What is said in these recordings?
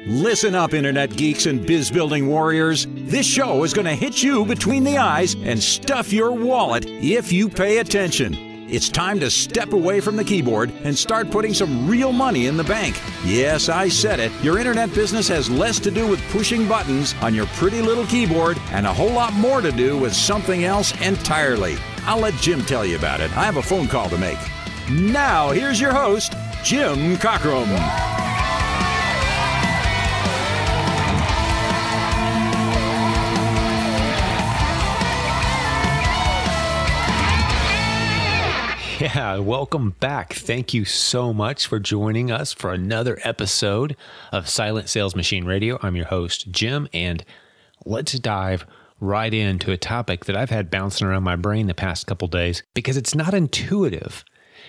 Listen up, Internet geeks and biz-building warriors. This show is going to hit you between the eyes and stuff your wallet if you pay attention. It's time to step away from the keyboard and start putting some real money in the bank. Yes, I said it. Your internet business has less to do with pushing buttons on your pretty little keyboard and a whole lot more to do with something else entirely. I'll let Jim tell you about it. I have a phone call to make. Now, here's your host, Jim Cockrum. Yeah, welcome back. Thank you so much for joining us for another episode of Silent Sales Machine Radio. I'm your host, Jim, and let's dive right into a topic that I've had bouncing around my brain the past couple days because it's not intuitive.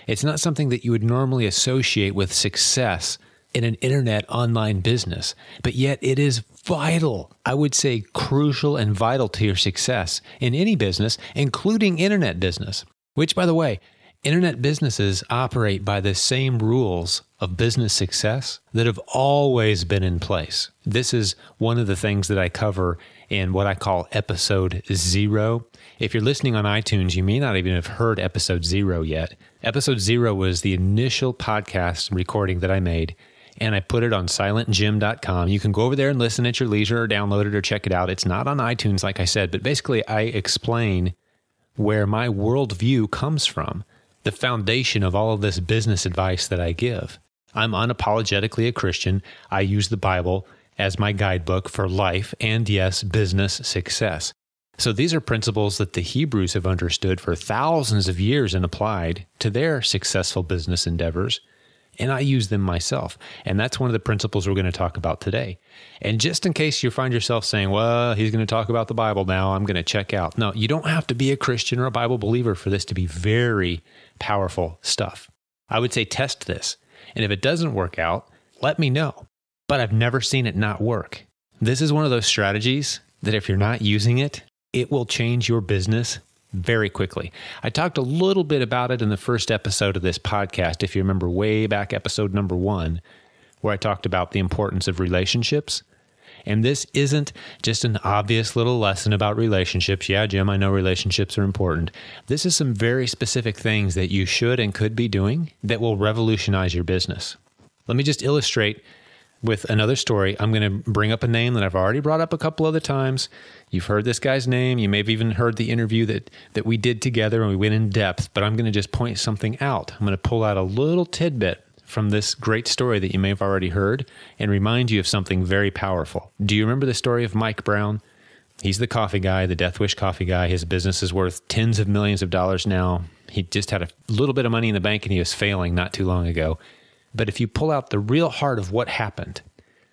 It's not something that you would normally associate with success in an internet online business, but yet it is vital. I would say crucial and vital to your success in any business, including internet business, which, by the way, internet businesses operate by the same rules of business success that have always been in place. This is one of the things that I cover in what I call episode 0. If you're listening on iTunes, you may not even have heard episode 0 yet. Episode 0 was the initial podcast recording that I made, and I put it on silentjim.com. You can go over there and listen at your leisure or download it or check it out. It's not on iTunes, like I said, but basically I explain where my worldview comes from, the foundation of all of this business advice that I give. I'm unapologetically a Christian. I use the Bible as my guidebook for life and, yes, business success. So these are principles that the Hebrews have understood for thousands of years and applied to their successful business endeavors. And I use them myself. And that's one of the principles we're going to talk about today. And just in case you find yourself saying, well, he's going to talk about the Bible now, I'm going to check out. No, you don't have to be a Christian or a Bible believer for this to be very powerful stuff. I would say test this. And if it doesn't work out, let me know. But I've never seen it not work. This is one of those strategies that if you're not using it, it will change your business very quickly. I talked a little bit about it in the first episode of this podcast, if you remember way back episode number 1, where I talked about the importance of relationships. And this isn't just an obvious little lesson about relationships. Yeah, Jim, I know relationships are important. This is some very specific things that you should and could be doing that will revolutionize your business. Let me just illustrate with another story. I'm going to bring up a name that I've already brought up a couple other times. You've heard this guy's name. You may have even heard the interview that we did together and we went in depth, but I'm going to just point something out. I'm going to pull out a little tidbit from this great story that you may have already heard and remind you of something very powerful. Do you remember the story of Mike Brown? He's the coffee guy, the Death Wish coffee guy. His business is worth tens of millions of dollars now. He just had a little bit of money in the bank and he was failing not too long ago. But if you pull out the real heart of what happened,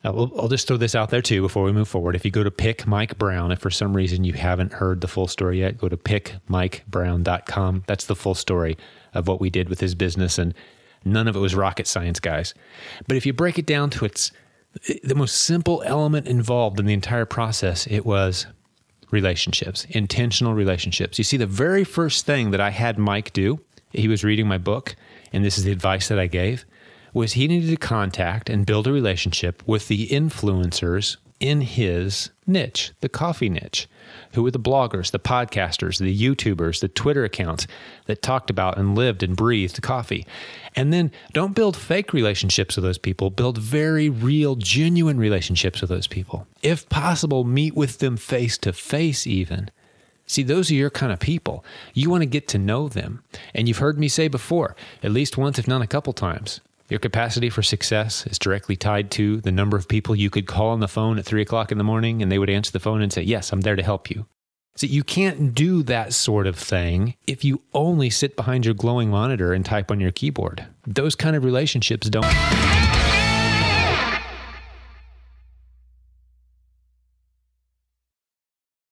I'll just throw this out there too before we move forward. If you go to Pick Mike Brown, if for some reason you haven't heard the full story yet, go to pickmikebrown.com. That's the full story of what we did with his business, and none of it was rocket science, guys. But if you break it down to the most simple element involved in the entire process, it was relationships, intentional relationships. You see, the very first thing that I had Mike do, he was reading my book, and this is the advice that I gave, was he needed to contact and build a relationship with the influencers in his niche, the coffee niche. Who were the bloggers, the podcasters, the YouTubers, the Twitter accounts that talked about and lived and breathed coffee. And then don't build fake relationships with those people. Build very real, genuine relationships with those people. If possible, meet with them face to face even. See, those are your kind of people. You want to get to know them. And you've heard me say before, at least once, if not a couple times, your capacity for success is directly tied to the number of people you could call on the phone at 3 o'clock in the morning and they would answer the phone and say, yes, I'm there to help you. So you can't do that sort of thing if you only sit behind your glowing monitor and type on your keyboard. Those kind of relationships don't.